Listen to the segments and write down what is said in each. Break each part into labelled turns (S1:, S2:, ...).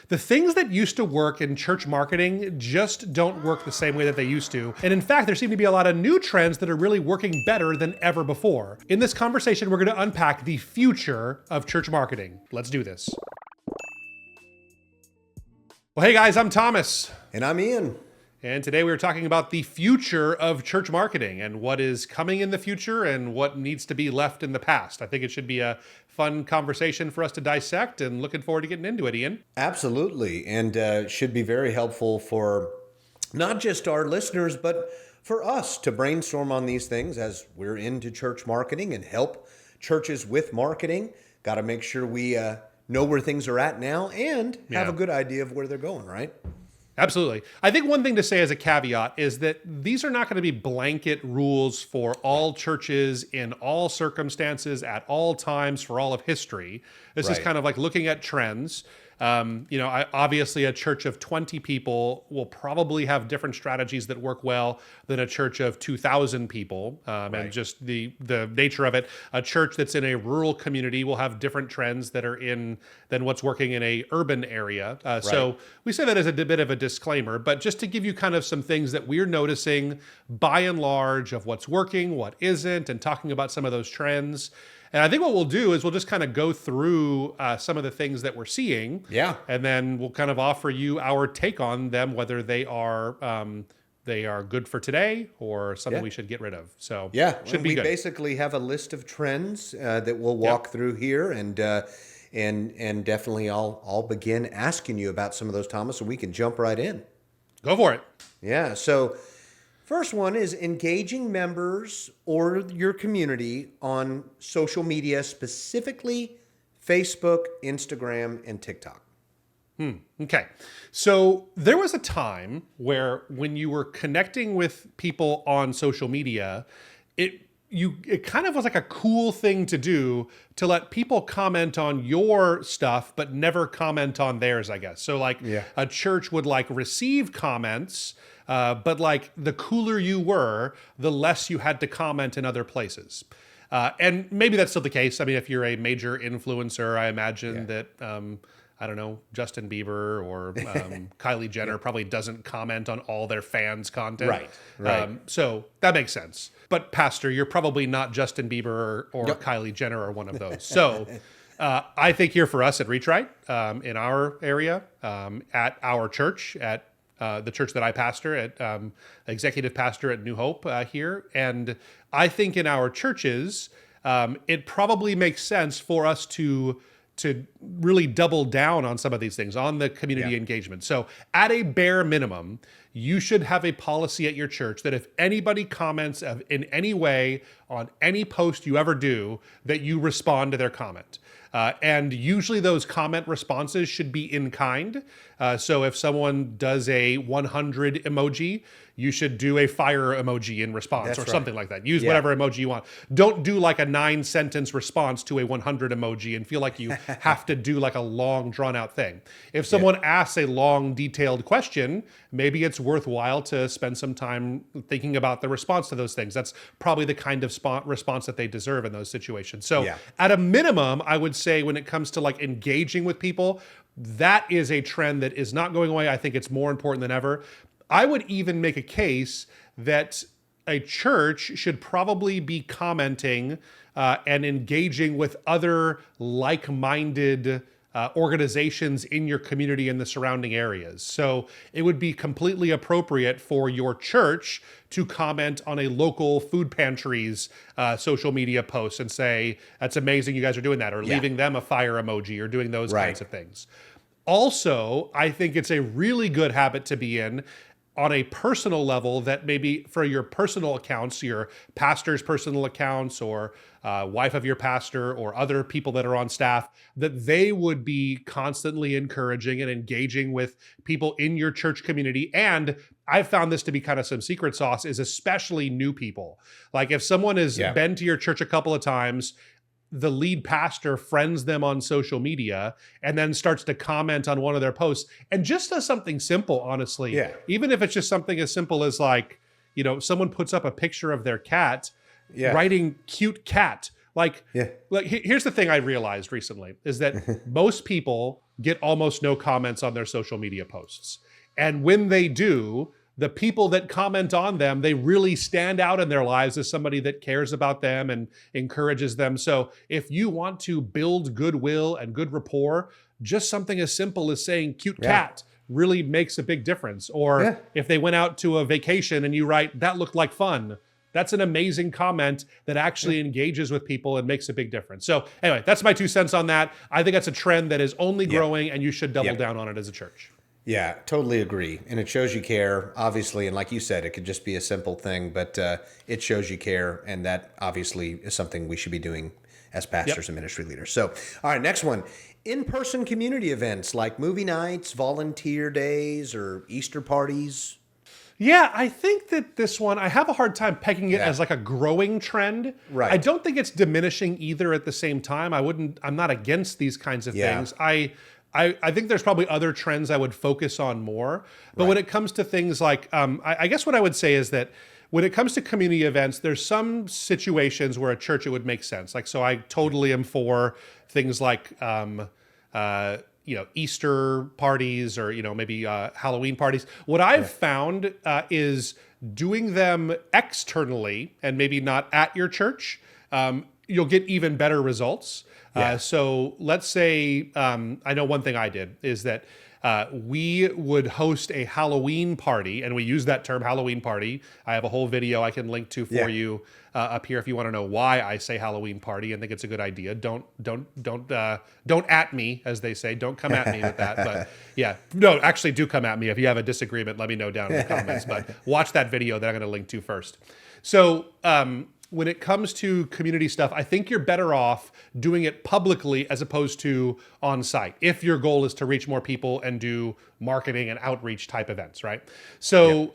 S1: The things that used to work in church marketing just don't work the same way that they used to. And in fact, there seem to be a lot of new trends that are really working better than ever before. In this conversation, we're going to unpack the future of church marketing. Let's do this. Well, hey guys, I'm Thomas.
S2: And I'm Ian.
S1: And today we're talking about the future of church marketing and what is coming in the future and what needs to be left in the past. I think it should be a fun conversation for us to dissect, and looking forward to getting into it, Ian.
S2: Absolutely. And should be very helpful for not just our listeners, but for us to brainstorm on these things as we're into church marketing and help churches with marketing. Got to make sure we know where things are at now and have a good idea of where they're going, right?
S1: Absolutely. I think one thing to say as a caveat is that these are not going to be blanket rules for all churches in all circumstances at all times for all of history. This is kind of like looking at trends. Obviously a church of 20 people will probably have different strategies that work well than a church of 2,000 people. And just the nature of it, a church that's in a rural community will have different trends that are than what's working in a urban area. So we say that as a bit of a disclaimer, but just to give you kind of some things that we're noticing by and large of what's working, what isn't, and talking about some of those trends. And I think what we'll do is we'll just kind of go through some of the things that we're seeing. Yeah. And then we'll kind of offer you our take on them, whether they are good for today or something we should get rid of. So should be good. We
S2: basically have a list of trends that we'll walk through here, and definitely I'll begin asking you about some of those, Thomas, so we can jump right in.
S1: Go for it.
S2: Yeah. So first one is engaging members or your community on social media, specifically Facebook, Instagram, and TikTok.
S1: Okay. So there was a time where when you were connecting with people on social media, it kind of was like a cool thing to do to let people comment on your stuff, but never comment on theirs, I guess. So like a church would like receive comments, but like the cooler you were, the less you had to comment in other places. And maybe that's still the case. I mean, if you're a major influencer, I imagine that, I don't know, Justin Bieber or Kylie Jenner probably doesn't comment on all their fans' content. Right. So that makes sense. But Pastor, you're probably not Justin Bieber or Kylie Jenner or one of those. So I think here for us at REACHRIGHT, in our area, at our church, at the church that I pastor at, executive pastor at New Hope here. And I think in our churches, it probably makes sense for us to really double down on some of these things, on the community engagement. So at a bare minimum, you should have a policy at your church that if anybody comments in any way on any post you ever do, that you respond to their comment. And usually those comment responses should be in kind. So if someone does a 100 emoji, you should do a fire emoji in response something like that. Use whatever emoji you want. Don't do like a 9-sentence response to a 100 emoji and feel like you have to do like a long drawn out thing. If someone asks a long detailed question, maybe it's worthwhile to spend some time thinking about the response to those things. That's probably the kind of response that they deserve in those situations. So at a minimum, I would say when it comes to like engaging with people, that is a trend that is not going away. I think it's more important than ever. I would even make a case that a church should probably be commenting and engaging with other like-minded organizations in your community and the surrounding areas. So it would be completely appropriate for your church to comment on a local food pantry's social media post and say, that's amazing you guys are doing that, or leaving them a fire emoji, or doing those kinds of things. Also, I think it's a really good habit to be in on a personal level, that maybe for your personal accounts, your pastor's personal accounts, or wife of your pastor, or other people that are on staff, that they would be constantly encouraging and engaging with people in your church community. And I've found this to be kind of some secret sauce, is especially new people. Like if someone has been to your church a couple of times, the lead pastor friends them on social media and then starts to comment on one of their posts and just does something simple, honestly. Even if it's just something as simple as like, someone puts up a picture of their cat, writing cute cat. Here's the thing I realized recently is that most people get almost no comments on their social media posts. And when they do, the people that comment on them, they really stand out in their lives as somebody that cares about them and encourages them. So if you want to build goodwill and good rapport, just something as simple as saying cute cat really makes a big difference. Or if they went out to a vacation and you write, that looked like fun, that's an amazing comment that actually engages with people and makes a big difference. So anyway, that's my 2 cents on that. I think that's a trend that is only growing, and you should double down on it as a church.
S2: Yeah, totally agree. And it shows you care, obviously. And like you said, it could just be a simple thing, but it shows you care. And that obviously is something we should be doing as pastors and ministry leaders. So, all right, next one. In-person community events like movie nights, volunteer days, or Easter parties.
S1: Yeah, I think that this one, I have a hard time pegging it as like a growing trend.
S2: Right.
S1: I don't think it's diminishing either at the same time. I'm not against these kinds of things. I think there's probably other trends I would focus on more. But when it comes to things like, I guess what I would say is that when it comes to community events, there's some situations where a church, it would make sense. Like, so I totally am for things like, Easter parties or, maybe Halloween parties. What I've found is doing them externally and maybe not at your church, you'll get even better results. So let's say, I know one thing I did is that we would host a Halloween party, and we use that term Halloween party. I have a whole video I can link to for you up here if you want to know why I say Halloween party and think it's a good idea. Don't at me, as they say. Don't come at me with that. But yeah, no, actually do come at me. If you have a disagreement, let me know down in the comments. But watch that video that I'm going to link to first. So, when it comes to community stuff, I think you're better off doing it publicly as opposed to on site, if your goal is to reach more people and do marketing and outreach type events, right? So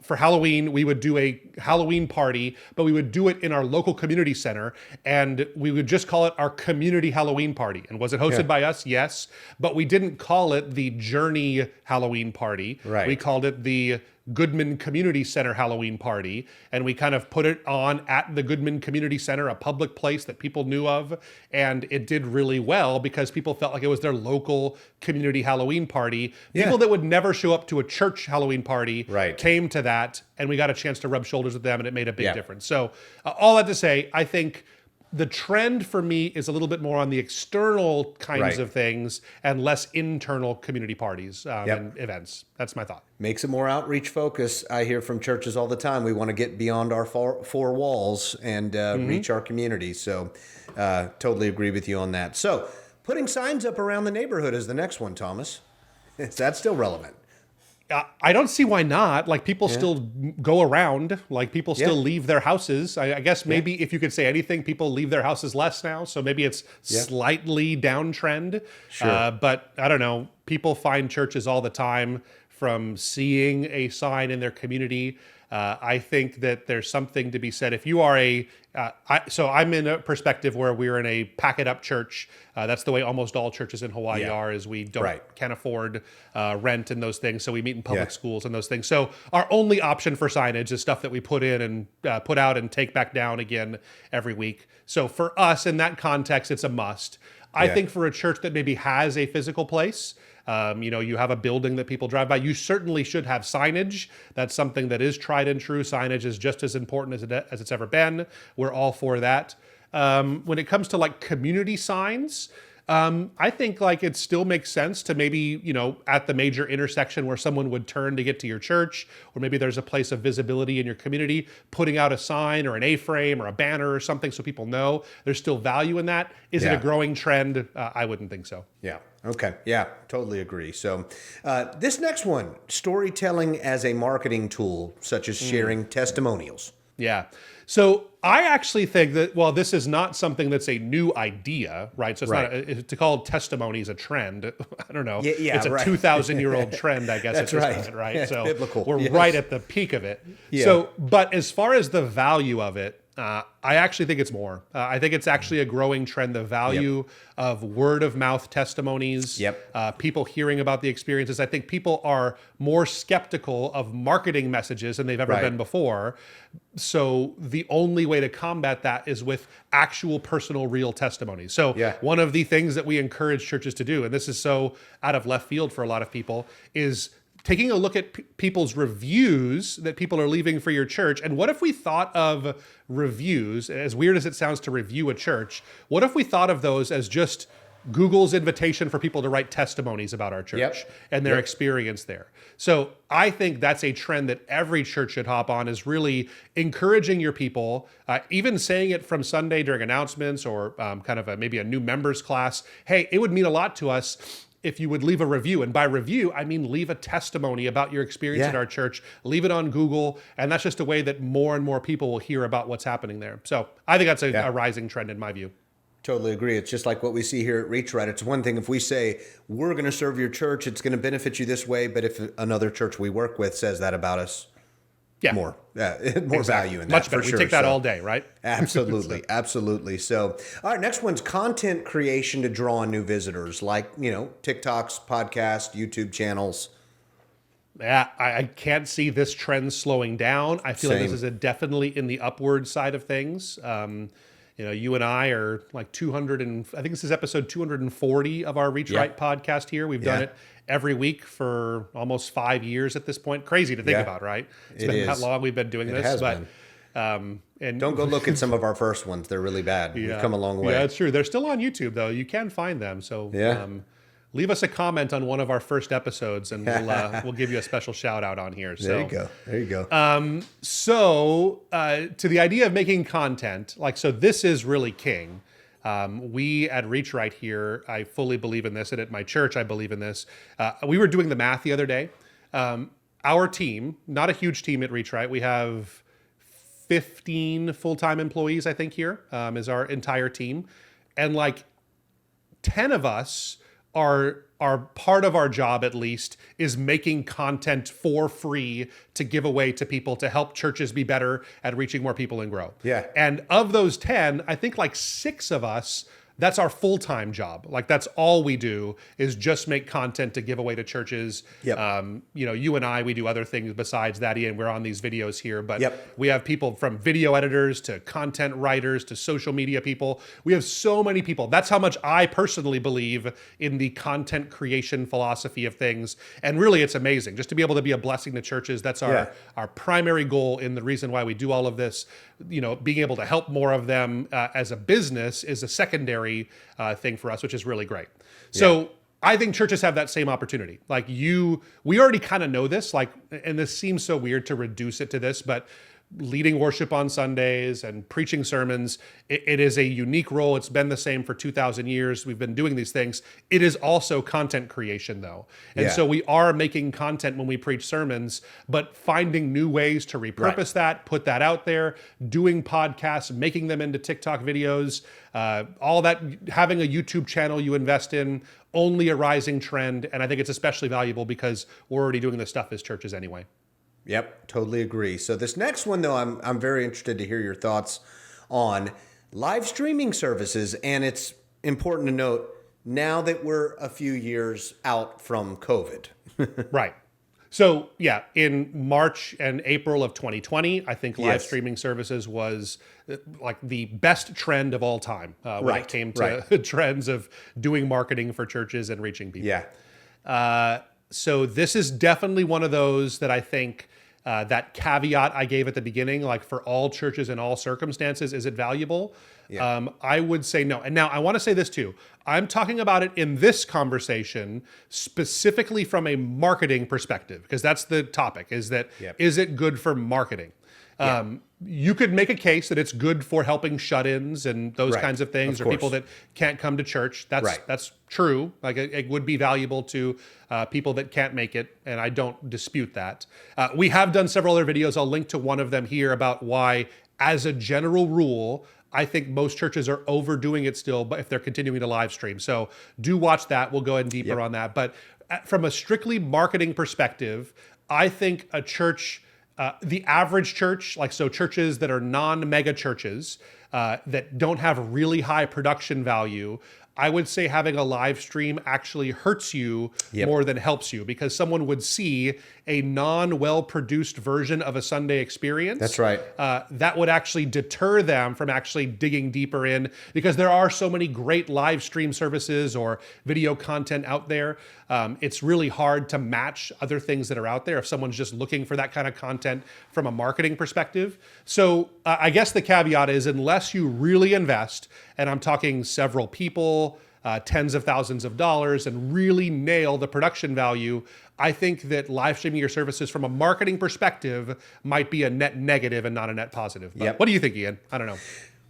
S1: for Halloween, we would do a Halloween party, but we would do it in our local community center, and we would just call it our community Halloween party. And was it hosted by us? Yes, but we didn't call it the Journey Halloween party.
S2: Right.
S1: We called it the Goodman Community Center Halloween party, and we kind of put it on at the Goodman Community Center, a public place that people knew of, and it did really well because people felt like it was their local community Halloween party. People that would never show up to a church Halloween party came to that, and we got a chance to rub shoulders with them, and it made a big difference. So all that to say, I think the trend for me is a little bit more on the external kinds of things and less internal community parties and events. That's my thought.
S2: Makes it more outreach focus. I hear from churches all the time, we want to get beyond our four walls and reach our community. So totally agree with you on that. So putting signs up around the neighborhood is the next one, Thomas. Is that still relevant?
S1: I don't see why not. Like, people still go around. Like, people still leave their houses. I guess maybe if you could say anything, people leave their houses less now. So maybe it's slightly downtrend.
S2: Sure.
S1: But I don't know. People find churches all the time from seeing a sign in their community. I think that there's something to be said. If you are so I'm in a perspective where we're in a pack it up church. That's the way almost all churches in Hawaii are, is we can't afford rent and those things. So we meet in public schools and those things. So our only option for signage is stuff that we put in and put out and take back down again every week. So for us in that context, it's a must. I think for a church that maybe has a physical place, you have a building that people drive by, you certainly should have signage. That's something that is tried and true. Signage is just as important as it's ever been. We're all for that. When it comes to like community signs, I think like it still makes sense to maybe, at the major intersection where someone would turn to get to your church, or maybe there's a place of visibility in your community, putting out a sign or an A-frame or a banner or something so people know there's still value in that. Is it a growing trend? I wouldn't think so.
S2: Yeah. Okay. Yeah, totally agree. So this next one, storytelling as a marketing tool, such as sharing testimonials.
S1: Yeah. So I actually think that, well, this is not something that's a new idea, right? So it's not to call testimonies a trend. I don't know. It's a 2,000-year-old trend, I guess.
S2: That's
S1: at this point, right? So
S2: biblical.
S1: we're right at the peak of it. So, but as far as the value of it, I actually think it's more. I think it's actually a growing trend, the value of word of mouth testimonies, people hearing about the experiences. I think people are more skeptical of marketing messages than they've ever been before. So the only way to combat that is with actual personal real testimonies. So one of the things that we encourage churches to do, and this is so out of left field for a lot of people, is taking a look at people's reviews that people are leaving for your church. And what if we thought of reviews, as weird as it sounds to review a church, what if we thought of those as just Google's invitation for people to write testimonies about our church and their experience there? So I think that's a trend that every church should hop on, is really encouraging your people, even saying it from Sunday during announcements or kind of maybe a new members class. Hey, it would mean a lot to us if you would leave a review. And by review, I mean leave a testimony about your experience at our church, leave it on Google, and that's just a way that more and more people will hear about what's happening there. So I think that's a rising trend in my view.
S2: Totally agree. It's just like what we see here at REACHRIGHT. It's one thing if we say, we're going to serve your church, it's going to benefit you this way, but if another church we work with says that about us, more value in that.
S1: Much better. We take that all day, right?
S2: Absolutely. Absolutely. So, all right, next one's content creation to draw in new visitors, like, TikToks, podcasts, YouTube channels.
S1: Yeah, I can't see this trend slowing down. I feel like this is definitely in the upward side of things. You and I are like 200 and I think this is episode 240 of our REACHRIGHT podcast here. We've done it every week for almost 5 years at this point. Crazy to think about, right? It's been that long we've been doing this, but and
S2: don't go look at some of our first ones. They're really bad. We've come a long way.
S1: Yeah, it's true. They're still on YouTube though. You can find them. So leave us a comment on one of our first episodes, and we'll give you a special shout out on here. So,
S2: there you go.
S1: So to the idea of making content, so this is really king. We at REACHRIGHT here, I fully believe in this, and at my church, I believe in this. We were doing the math the other day. Our team, not a huge team at REACHRIGHT, we have 15 full-time employees, I think here is our entire team. And 10 of us are part of our job, at least, is making content for free to give away to people to help churches be better at reaching more people and grow.
S2: Yeah.
S1: And of those 10, I think 6 of us, that's our full-time job. That's all we do is just make content to give away to churches. You and I, we do other things besides that, Ian. We're on these videos here, but we have people from video editors to content writers to social media people. We have so many people. That's how much I personally believe in the content creation philosophy of things. And really, it's amazing just to be able to be a blessing to churches. That's our primary goal, and the reason why we do all of this. Being able to help more of them as a business is a secondary thing for us, which is really great. So I think churches have that same opportunity. We already kind of know this, and this seems so weird to reduce it to this, but leading worship on Sundays and preaching sermons, it is a unique role. It's been the same for 2,000 years. We've been doing these things. It is also content creation, though. And so we are making content when we preach sermons, but finding new ways to repurpose that, put that out there, doing podcasts, making them into TikTok videos, all that, having a YouTube channel you invest in, only a rising trend. And I think it's especially valuable because we're already doing this stuff as churches anyway.
S2: Yep, totally agree. So this next one, though, I'm very interested to hear your thoughts on live streaming services. And it's important to note now that we're a few years out from COVID.
S1: Right. So yeah, in March and April of 2020, I think live streaming services was the best trend of all time when it came to trends of doing marketing for churches and reaching people.
S2: Yeah.
S1: So this is definitely one of those that I think that caveat I gave at the beginning, for all churches in all circumstances, is it valuable? Yeah. I would say no. And now I want to say this too. I'm talking about it in this conversation specifically from a marketing perspective, because that's the topic, is it good for marketing? You could make a case that it's good for helping shut-ins and those kinds of things, or people that can't come to church. That's true. It would be valuable to people that can't make it, and I don't dispute that. We have done several other videos. I'll link to one of them here about why, as a general rule, I think most churches are overdoing it still, but if they're continuing to live stream. So do watch that. We'll go in deeper on that. But from a strictly marketing perspective, I think a church The average church, like so churches that are non-mega churches that don't have really high production value, I would say having a live stream actually hurts you more than helps you, because someone would see a non-well-produced version of a Sunday experience.
S2: That's right.
S1: That would actually deter them from actually digging deeper in, because there are so many great live stream services or video content out there. It's really hard to match other things that are out there if someone's just looking for that kind of content from a marketing perspective. So I guess the caveat is, unless you really invest, and I'm talking several people, tens of thousands of dollars, and really nail the production value, I think that live streaming your services from a marketing perspective might be a net negative and not a net positive. But what do you think, Ian? I don't know.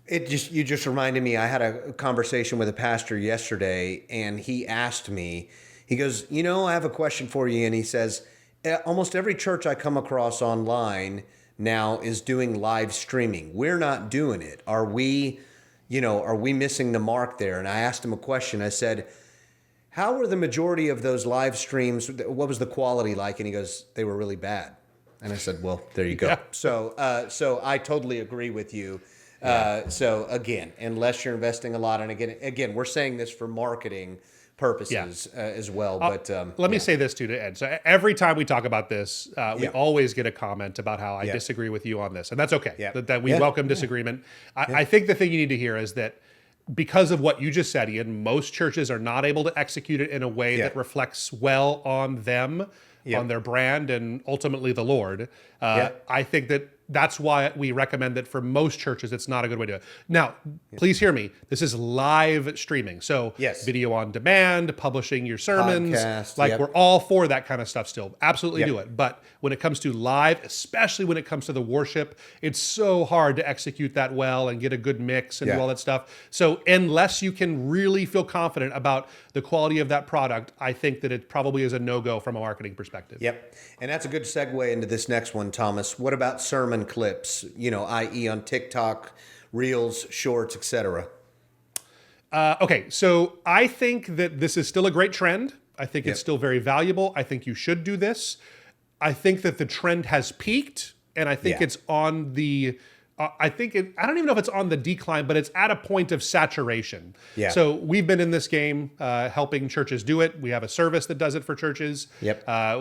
S2: You just reminded me, I had a conversation with a pastor yesterday, and he asked me, he goes, I have a question for you. And he says, almost every church I come across online now is doing live streaming. We're not doing it. Are we missing the mark there? And I asked him a question. I said, how were the majority of those live streams? What was the quality like? And he goes, they were really bad. And I said, well, there you go. Yeah. So I totally agree with you. So again, unless you're investing a lot, and again, we're saying this for marketing purposes as well. But
S1: let me say this too to Ed. So every time we talk about this, we always get a comment about how I disagree with you on this, and that's okay. Yeah. That we welcome disagreement. I think the thing you need to hear is that because of what you just said, Ian, most churches are not able to execute it in a way that reflects well on them, on their brand, and ultimately the Lord. I think that's why we recommend that for most churches, it's not a good way to do it. Now, please hear me. This is live streaming. So video on demand, publishing your sermons. Podcast, we're all for that kind of stuff still. Absolutely do it. But when it comes to live, especially when it comes to the worship, it's so hard to execute that well and get a good mix and do all that stuff. So unless you can really feel confident about the quality of that product, I think that it probably is a no-go from a marketing perspective.
S2: Yep. And that's a good segue into this next one, Thomas. What about sermon clips, i.e. on TikTok, Reels, Shorts, etc.?
S1: Okay, so I think that this is still a great trend. I think it's still very valuable. I think you should do this. I think that the trend has peaked, and I think it's on the... I don't even know if it's on the decline, but it's at a point of saturation. Yeah. So we've been in this game helping churches do it. We have a service that does it for churches.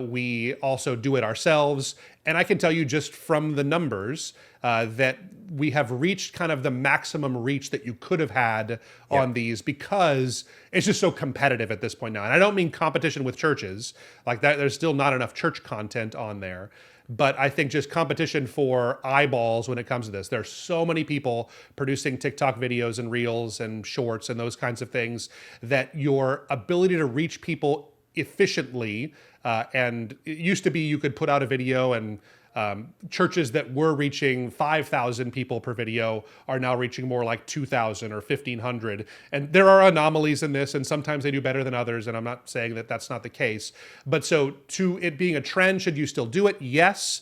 S1: We also do it ourselves. And I can tell you just from the numbers that we have reached kind of the maximum reach that you could have had on these, because it's just so competitive at this point now. And I don't mean competition with churches like that. There's still not enough church content on there. But I think just competition for eyeballs when it comes to this. There's so many people producing TikTok videos and Reels and Shorts and those kinds of things that your ability to reach people efficiently, and it used to be you could put out a video and churches that were reaching 5,000 people per video are now reaching more like 2,000 or 1,500. And there are anomalies in this, and sometimes they do better than others, and I'm not saying that that's not the case. But so to it being a trend, should you still do it? Yes.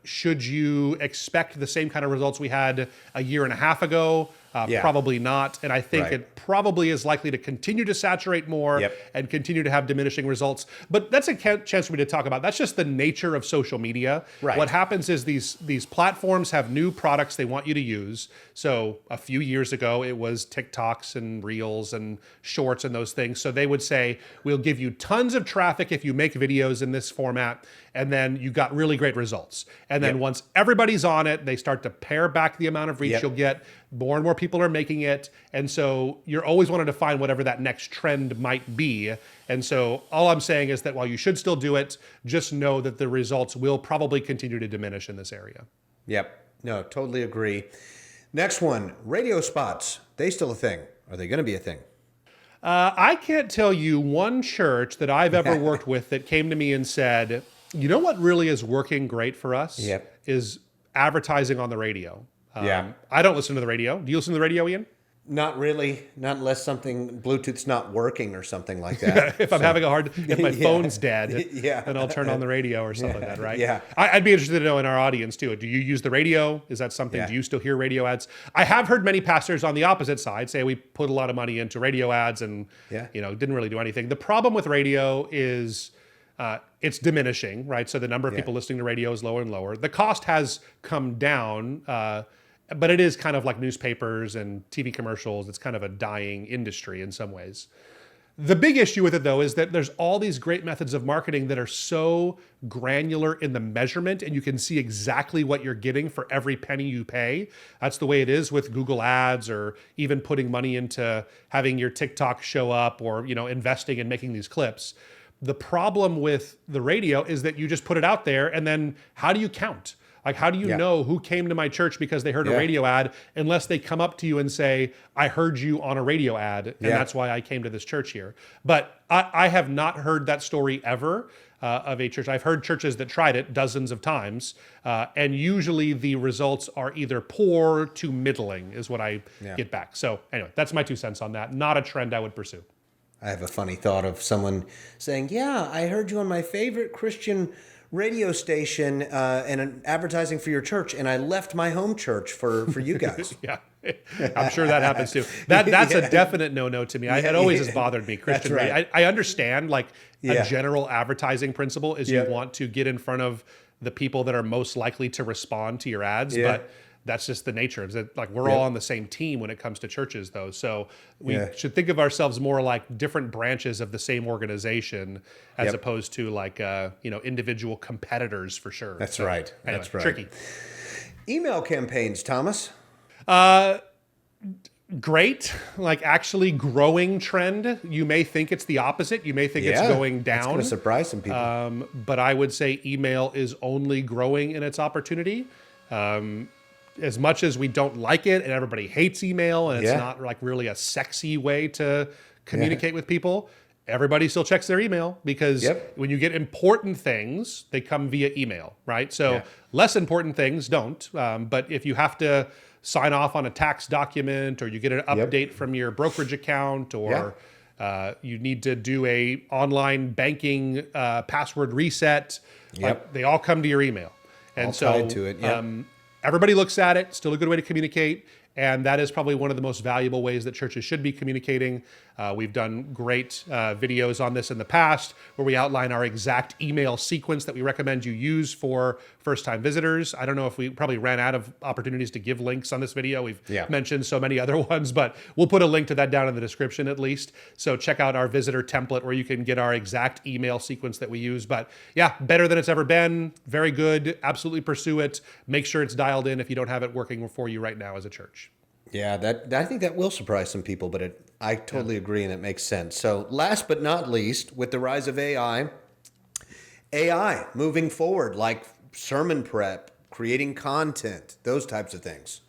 S1: Should you expect the same kind of results we had a year and a half ago? Probably not. And I think it probably is likely to continue to saturate more and continue to have diminishing results. But that's a chance for me to talk about. That's just the nature of social media. What happens is these platforms have new products they want you to use. So a few years ago, it was TikToks and Reels and Shorts and those things. So they would say, we'll give you tons of traffic if you make videos in this format. And then you got really great results. And then once everybody's on it, they start to pare back the amount of reach you'll get. More and more people are making it. And so you're always wanting to find whatever that next trend might be. And so all I'm saying is that while you should still do it, just know that the results will probably continue to diminish in this area. Yep.
S2: No, totally agree. Next one, radio spots. They still a thing? Are they going to be a thing?
S1: I can't tell you one church that I've ever worked with that came to me and said, you know what really is working great for us is advertising on the radio. I don't listen to the radio. Do you listen to the radio, Ian?
S2: Not really. Not unless Bluetooth's not working or something like that.
S1: If I'm having if my phone's dead, then I'll turn on the radio or something like that, right? I'd be interested to know in our audience too. Do you use the radio? Is that something? Do you still hear radio ads? I have heard many pastors on the opposite side say we put a lot of money into radio ads and didn't really do anything. The problem with radio is it's diminishing, right? So the number of people listening to radio is lower and lower. The cost has come down, but it is kind of like newspapers and TV commercials. It's kind of a dying industry in some ways. The big issue with it, though, is that there's all these great methods of marketing that are so granular in the measurement, and you can see exactly what you're getting for every penny you pay. That's the way it is with Google Ads, or even putting money into having your TikTok show up, or investing in making these clips. The problem with the radio is that you just put it out there, and then how do you count? Like, how do you know who came to my church because they heard a radio ad, unless they come up to you and say, I heard you on a radio ad, and that's why I came to this church here. But I have not heard that story ever of a church. I've heard churches that tried it dozens of times, and usually the results are either poor to middling is what I get back. So anyway, that's my 2 cents on that. Not a trend I would pursue.
S2: I have a funny thought of someone saying, yeah, I heard you on my favorite Christian radio station and an advertising for your church, and I left my home church for you guys.
S1: I'm sure that happens too. That's a definite no to me. It always has bothered me. Christian radio. I understand like a general advertising principle is you want to get in front of the people that are most likely to respond to your ads, but that's just the nature of it. Like, we're all on the same team when it comes to churches, though. So we should think of ourselves more like different branches of the same organization, as opposed to like individual competitors, for sure.
S2: That's
S1: so,
S2: right.
S1: Anyway,
S2: that's right.
S1: Tricky.
S2: Email campaigns, Thomas.
S1: Great, like actually growing trend. You may think it's the opposite. You may think it's going down. It's
S2: going to surprise some people.
S1: But I would say email is only growing in its opportunity. As much as we don't like it and everybody hates email, and it's not like really a sexy way to communicate with people, everybody still checks their email, because when you get important things, they come via email, right? So less important things don't. But if you have to sign off on a tax document, or you get an update from your brokerage account, or you need to do a online banking password reset, like, they all come to your email. And
S2: all
S1: so
S2: tied to it,
S1: everybody looks at it, still a good way to communicate. And that is probably one of the most valuable ways that churches should be communicating. We've done great videos on this in the past, where we outline our exact email sequence that we recommend you use for first-time visitors. I don't know if we probably ran out of opportunities to give links on this video. We've mentioned so many other ones, but we'll put a link to that down in the description at least. So check out our visitor template, where you can get our exact email sequence that we use. But yeah, better than it's ever been. Very good. Absolutely pursue it. Make sure it's dialed in if you don't have it working for you right now as a church.
S2: Yeah, I think that will surprise some people, but I totally agree, and it makes sense. So last but not least, with the rise of AI moving forward, like sermon prep, creating content, those types of things.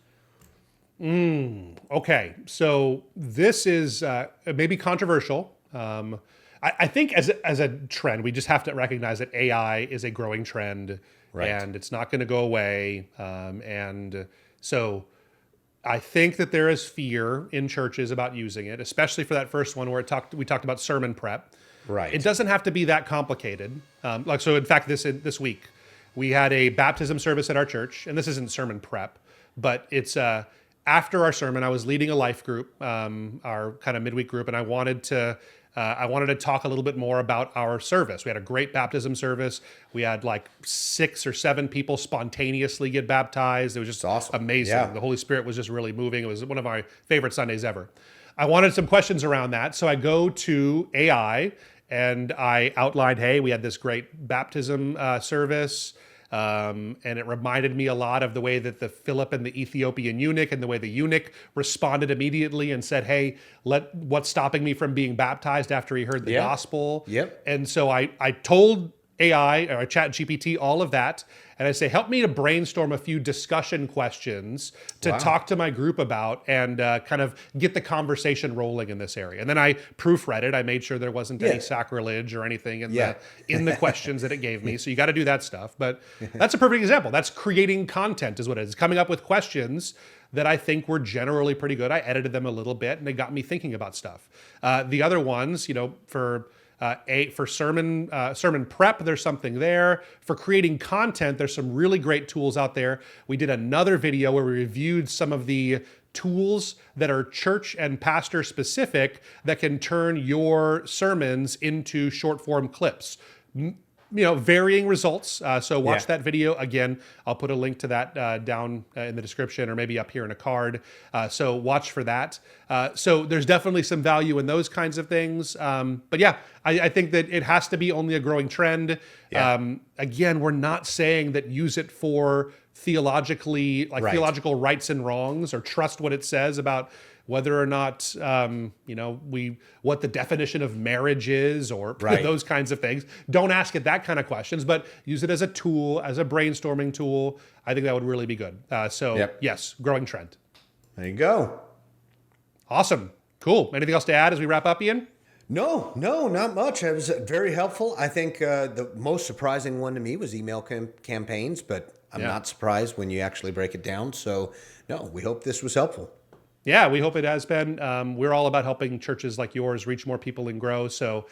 S1: Okay, so this is maybe controversial. I think as a trend, we just have to recognize that AI is a growing trend, and it's not going to go away. And so I think that there is fear in churches about using it, especially for that first one where we talked about sermon prep.
S2: Right.
S1: It doesn't have to be that complicated. So in fact, this week we had a baptism service at our church, and this isn't sermon prep, but it's after our sermon. I was leading a life group, our kind of midweek group, and I wanted to talk a little bit more about our service. We had a great baptism service. We had like 6 or 7 people spontaneously get baptized. It was just
S2: awesome.
S1: Amazing.
S2: Yeah.
S1: The Holy Spirit was just really moving. It was one of my favorite Sundays ever. I wanted some questions around that. So I go to AI and I outlined, hey, we had this great baptism service. And it reminded me a lot of the way that the Philip and the Ethiopian eunuch, and the way the eunuch responded immediately and said, hey, what's stopping me from being baptized after he heard the gospel? And so I told AI, or ChatGPT, all of that. And I say, help me to brainstorm a few discussion questions to talk to my group about, and kind of get the conversation rolling in this area. And then I proofread it. I made sure there wasn't any sacrilege or anything in the questions that it gave me. So you got to do that stuff. But that's a perfect example. That's creating content is what it is. Coming up with questions that I think were generally pretty good. I edited them a little bit, and they got me thinking about stuff. The other ones, for sermon prep, there's something there. For creating content, there's some really great tools out there. We did another video where we reviewed some of the tools that are church and pastor specific that can turn your sermons into short form clips. varying results. So watch
S2: Yeah.
S1: that video. Again, I'll put a link to that down in the description or maybe up here in a card. So watch for that. So there's definitely some value in those kinds of things. But yeah, I think that it has to be only a growing trend.
S2: Yeah.
S1: Again, we're not saying that use it for theologically, like
S2: Right.
S1: theological rights and wrongs, or trust what it says about whether or not what the definition of marriage is, or
S2: Right.
S1: those kinds of things. Don't ask it that kind of questions, but use it as a tool, as a brainstorming tool. I think that would really be good.
S2: Yep.
S1: Yes, growing trend.
S2: There you go.
S1: Awesome. Cool. Anything else to add as we wrap up, Ian?
S2: No, not much. It was very helpful. I think the most surprising one to me was email campaigns, but I'm
S1: Yeah.
S2: not surprised when you actually break it down. So, no, we hope this was helpful.
S1: Yeah, we hope it has been. We're all about helping churches like yours reach more people and grow. So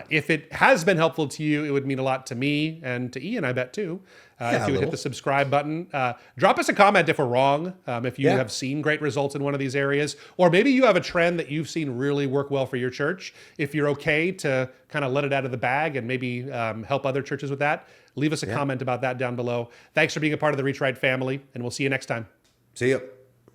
S1: if it has been helpful to you, it would mean a lot to me and to Ian, I bet too. If you would hit the subscribe button. Drop us a comment if we're wrong, if you have seen great results in one of these areas, or maybe you have a trend that you've seen really work well for your church. If you're okay to kind of let it out of the bag and maybe help other churches with that, leave us a comment about that down below. Thanks for being a part of the Reach Right family, and we'll see you next time.
S2: See you.